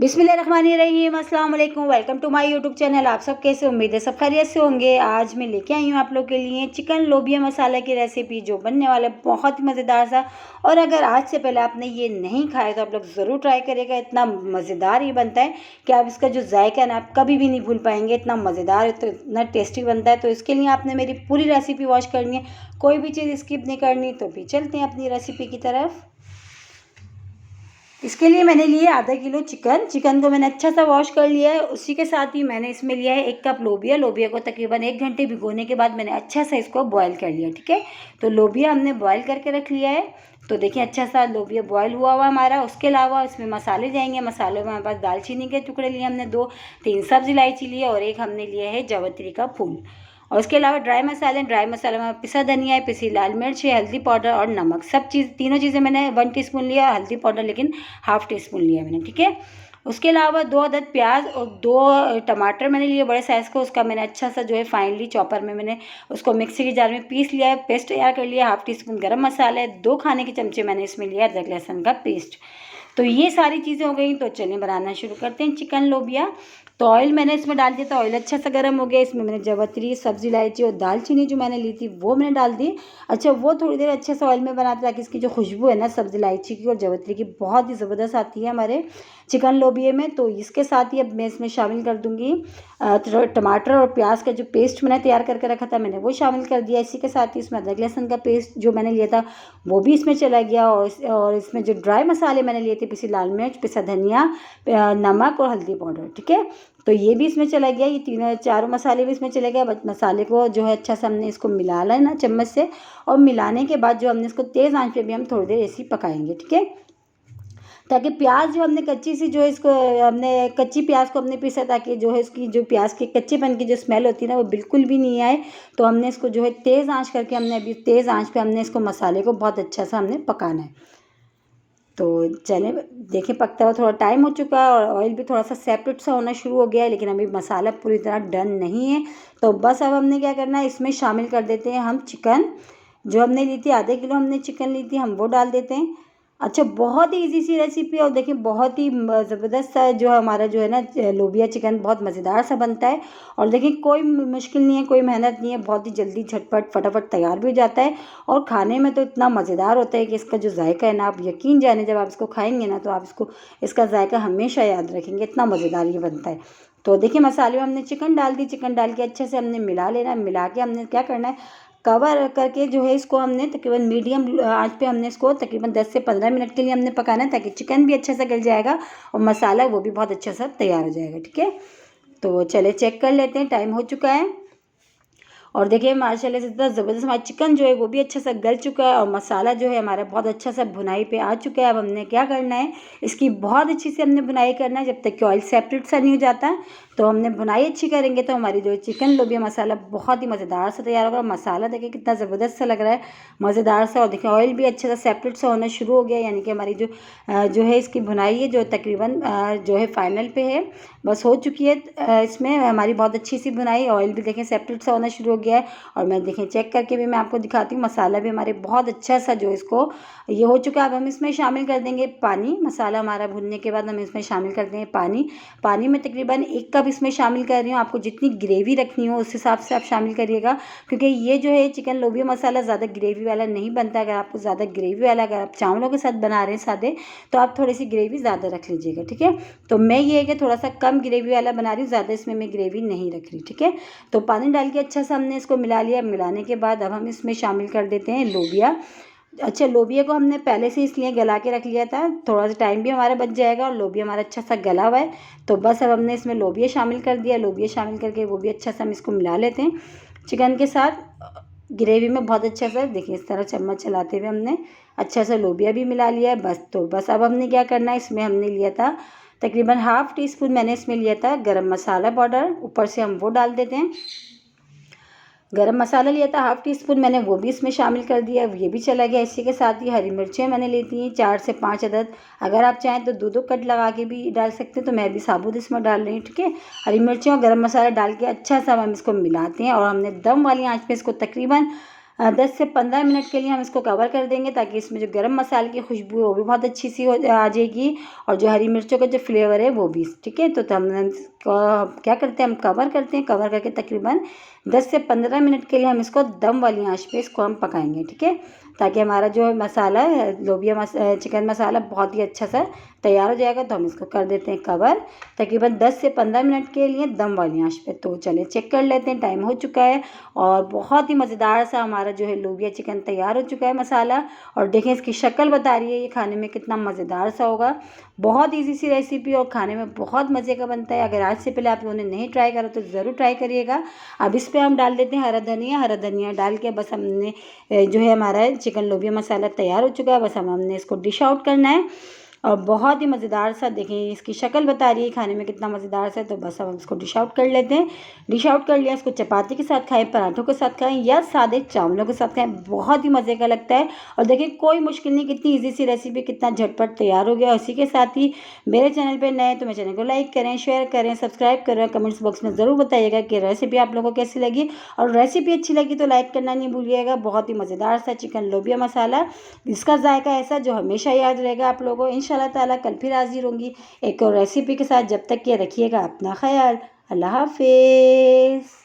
बिस्मिल्लाहिर्रहमानिर्रहीम, अस्सलाम वालेकुम। Welcome to my YouTube channel. आप सब कैसे, उम्मीद है सब खैरियत से होंगे। आज मैं लेके आई हूँ आप लोग के लिए चिकन लोबिया मसाला की रेसिपी, जो बनने वाला है बहुत ही मज़ेदार सा। और अगर आज से पहले आपने ये नहीं खाया तो आप लोग ज़रूर ट्राई करिएगा। इतना मज़ेदार ये बनता है कि आप इसका जो जायका है ना, आप कभी भी नहीं भूल पाएंगे। इतना मज़ेदार, तो इतना टेस्टी बनता है। तो इसके लिए आपने मेरी पूरी रेसिपी वॉच करनी है, कोई भी चीज़ स्किप नहीं करनी। तो भी चलते हैं अपनी रेसिपी की तरफ। इसके लिए मैंने लिए आधा किलो चिकन को मैंने अच्छा सा वॉश कर लिया है। उसी के साथ ही मैंने इसमें लिया है 1 कप लोबिया को तकरीबन 1 घंटे भिगोने के बाद मैंने अच्छा सा इसको बॉयल कर लिया। ठीक है, तो लोबिया हमने बॉयल करके रख लिया है। तो देखिए अच्छा सा लोबिया बॉयल हुआ हमारा। उसके अलावा इसमें मसाले जाएंगे। मसालों में हमारे पास दालचीनी के टुकड़े लिए हमने 2-3 सब्ज़ इलायची लिए और एक हमने लिया है जावित्री का फूल। और उसके अलावा ड्राई मसाले में पिसा धनिया है, पिसी लाल मिर्च है, हल्दी पाउडर और नमक। सब चीज़, तीनों चीज़ें मैंने 1 टीस्पून लिया। हल्दी पाउडर लेकिन ½ टीस्पून लिया मैंने। ठीक है, उसके अलावा 2 अदद प्याज और 2 टमाटर मैंने लिए बड़े साइज़ को। उसका मैंने अच्छा सा जो है फाइनली चॉपर में मैंने उसको मिक्सी के जार में पीस लिया है, पेस्ट तैयार कर लिया। ½ टीस्पून गरम मसाला है, 2 खाने के चमचे मैंने इसमें लिया अदरक लहसुन का पेस्ट। तो ये सारी चीज़ें हो गई। तो चलिए बनाना शुरू करते हैं चिकन लोबिया। तो ऑयल मैंने इसमें डाल दिया था। ऑयल अच्छा सा गर्म हो गया। इसमें मैंने जावित्री, सब्ज़ी इलायची और दालचीनी जो मैंने ली थी वो मैंने डाल दी। अच्छा, वो थोड़ी देर अच्छे से ऑयल में बनाते ताकि इसकी जो खुशबू है ना सब्ज़ी इलायची की और जावित्री की बहुत ही ज़बरदस्त आती है हमारे चिकन लोबिये में। तो इसके साथ ही अब मैं इसमें शामिल कर दूँगी टमाटर और प्याज का जो पेस्ट मैंने तैयार करके रखा था, मैंने वो शामिल कर दिया। इसी के साथ ही इसमें अदरक लहसुन का पेस्ट जो मैंने लिया था वो भी इसमें चला गया। और इसमें जो ड्राई मसाले मैंने लिए थे, पिसी लाल मिर्च, पिसा धनिया, नमक और हल्दी पाउडर। ठीक है, तो ये भी इसमें चला गया। ये तीनों चारों मसाले भी इसमें चले गए। बस मसाले को जो है अच्छा सा हमने इसको मिला लेना चम्मच से। और मिलाने के बाद जो हमने इसको तेज़ आंच पे भी हम थोड़ी देर ऐसे ही पकाएंगे। ठीक है, ताकि प्याज जो हमने कच्ची सी जो है इसको हमने कच्ची प्याज को हमने पीसा, ताकि जो है इसकी जो प्याज की कच्चेपन की जो स्मेल होती है ना वो बिल्कुल भी नहीं आए। तो हमने इसको जो है तेज़ आंच करके हमने अभी तेज़ आंच पे हमने इसको मसाले को बहुत अच्छा सा हमने पकाना है। तो चले देखिए पकता हुआ थोड़ा टाइम हो चुका है और ऑयल भी थोड़ा सा सेपरेट सा होना शुरू हो गया है, लेकिन अभी मसाला पूरी तरह डन नहीं है। तो बस अब हमने क्या करना है, इसमें शामिल कर देते हैं हम चिकन। जो हमने ली थी, आधे किलो हमने चिकन ली थी, हम वो डाल देते हैं। अच्छा, बहुत ही इजी सी रेसिपी है और देखिए बहुत ही ज़बरदस्त सा जो हमारा जो है ना लोबिया चिकन बहुत मज़ेदार सा बनता है। और देखिए कोई मुश्किल नहीं है, कोई मेहनत नहीं है, बहुत ही जल्दी झटपट फटाफट तैयार भी हो जाता है। और खाने में तो इतना मज़ेदार होता है कि इसका जो जायका है ना, आप यकीन जाने जब आप इसको खाएंगे ना तो आप इसका जायका हमेशा याद रखेंगे, इतना मज़ेदार ये बनता है। तो देखिए मसाले में हमने चिकन डाल दी। चिकन डाल के अच्छे से हमने मिला लेना है। मिला के हमने क्या करना है, कवर करके जो है इसको हमने तकरीबन मीडियम आंच पे हमने इसको तकरीबन 10 से 15 मिनट के लिए हमने पकाना है, ताकि चिकन भी अच्छे से गल जाएगा और मसाला वो भी बहुत अच्छा सा तैयार हो जाएगा। ठीक है, तो चले चेक कर लेते हैं, टाइम हो चुका है। और देखिए माशाल्लाह से इतना ज़बरदस्त हमारा चिकन जो है वो भी अच्छा सा गल चुका है और मसाला जो है हमारा बहुत अच्छा सा भुनाई पे आ चुका है। अब हमने क्या करना है, इसकी बहुत अच्छी से हमने भुनाई करना है जब तक कि ऑयल सेपरेट सा नहीं हो जाता। तो हमने भुनाई अच्छी करेंगे तो हमारी जो चिकन लोबिया मसाला बहुत ही मज़ेदार सा तैयार होगा। मसाला देखिए कितना ज़बरदस्त सा लग रहा है, मज़ेदार सा। और देखिए ऑयल भी अच्छे से सेपरेट सा होना शुरू हो गया, यानी कि हमारी जो है इसकी भुनाई है जो तकरीबन जो है फाइनल पे है, बस हो चुकी है। इसमें हमारी बहुत अच्छी सी भुनाई, ऑयल भी देखें सेपरेट सा होना शुरू हो गया है। और मैं देखें चेक करके भी मैं आपको दिखाती हूँ, मसाला भी हमारे बहुत अच्छा सा जो इसको ये हो चुका है। अब हम इसमें शामिल कर देंगे पानी। मसाला हमारा भुनने के बाद हम इसमें शामिल कर देंगे पानी। पानी में तकरीबन 1 कप इसमें शामिल कर रही हूँ। आपको जितनी ग्रेवी रखनी हो उस हिसाब से आप शामिल करिएगा, क्योंकि ये जो है चिकन लोबिया मसाला ज़्यादा ग्रेवी वाला नहीं बनता। अगर आपको ज़्यादा ग्रेवी वाला, अगर आप चावलों के साथ बना रहे हैं सादे, तो आप थोड़ी सी ग्रेवी ज़्यादा रख लीजिएगा। ठीक है, तो मैं ये है कि थोड़ा सा कम ग्रेवी वाला बना रही हूँ, ज़्यादा इसमें मैं ग्रेवी नहीं रख रही। ठीक है, तो पानी डाल के अच्छा सा हमने इसको मिला लिया। मिलाने के बाद अब हम इसमें शामिल कर देते हैं लोबिया। अच्छा, लोबिया को हमने पहले से इसलिए गला के रख लिया था, थोड़ा सा टाइम भी हमारा बच जाएगा और लोबिया हमारा अच्छा सा गला हुआ है। तो बस अब हमने इसमें लोबिया शामिल कर दिया। लोबिया शामिल करके वो भी अच्छा सा हम इसको मिला लेते हैं चिकन के साथ ग्रेवी में। बहुत अच्छा सा देखिए इस तरह चम्मच चलाते हुए हमने अच्छा सा लोबिया भी मिला लिया है। बस तो बस अब हमने क्या करना है, इसमें हमने लिया था तकरीबन ½ टीस्पून मैंने इसमें लिया था गरम मसाला पाउडर, ऊपर से हम वो डाल देते हैं। गरम मसाला लिया था ½ टीस्पून मैंने, वो भी इसमें शामिल कर दिया, ये भी चला गया। इसी के साथ ही हरी मिर्चें मैंने ली थी 4 से 5 अदद। अगर आप चाहें तो 2-2 कट लगा के भी डाल सकते हैं, तो मैं भी साबुत इसमें डाल रही हूँ। ठीक है, हरी मिर्चें और गरम मसाला डाल के अच्छा सा हम इसको मिलाते हैं और हमने दम वाली आंच पे इसको तकरीबन 10 से 15 मिनट के लिए हम इसको कवर कर देंगे, ताकि इसमें जो गरम मसाले की खुशबू है वो भी बहुत अच्छी सी आ जाएगी, और जो हरी मिर्चों का जो फ्लेवर है वो भी, ठीक है। तो हम इसको क्या करते हैं, हम कवर करते हैं, कवर करके तकरीबन 10 से 15 मिनट के लिए हम इसको दम वाली आंच पे इसको हम पकाएंगे, ठीक है, ताकि हमारा जो मसाला है चिकन मसाला बहुत ही अच्छा सा तैयार हो जाएगा। तो हम इसको कर देते हैं कवर तकरीबन 10 से 15 मिनट के लिए दम वाली आंच पे। तो चलिए चेक कर लेते हैं, टाइम हो चुका है और बहुत ही मज़ेदार सा हमारा जो है लोबिया चिकन तैयार हो चुका है मसाला। और देखें इसकी शक्ल बता रही है ये खाने में कितना मज़ेदार सा होगा। बहुत ईजी सी रेसिपी और खाने में बहुत मज़े का बनता है। अगर आज से पहले आप लोगों ने नहीं ट्राई करा तो ज़रूर ट्राई करिएगा। अब इस पर हम डाल देते हैं हरा धनिया डाल के बस हमने जो है हमारा चिकन लोबिया मसाला तैयार हो चुका है। बस हमने इसको डिश आउट करना है और बहुत ही मज़ेदार सा, देखें इसकी शक्ल बता रही है खाने में कितना मज़ेदार सा है। तो बस हम इसको डिश आउट कर लेते हैं। डिश आउट कर लिया, इसको चपाती के साथ खाएं, पराठों के साथ खाएं या सादे चावलों के साथ खाएं, बहुत ही मज़े का लगता है। और देखिए कोई मुश्किल नहीं, कितनी ईजी सी रेसिपी कितना झटपट तैयार हो गया। इसी के साथ ही मेरे चैनल पर नए तो मेरे चैनल को लाइक करें, शेयर करें, सब्सक्राइब करें, कमेंट्स बॉक्स में ज़रूर बताइएगा कि रेसिपी आप लोगों को कैसी लगी। और रेसिपी अच्छी लगी तो लाइक करना नहीं भूलिएगा। बहुत ही मज़ेदार सा चिकन लोबिया मसाला, इसका जायका ऐसा जो हमेशा याद रहेगा आप लोगों को। इंशाल्लाह ताला कल फिर हाजिर होंगी एक और रेसिपी के साथ। जब तक ये रखिएगा अपना ख्याल। अल्लाह हाफिज़।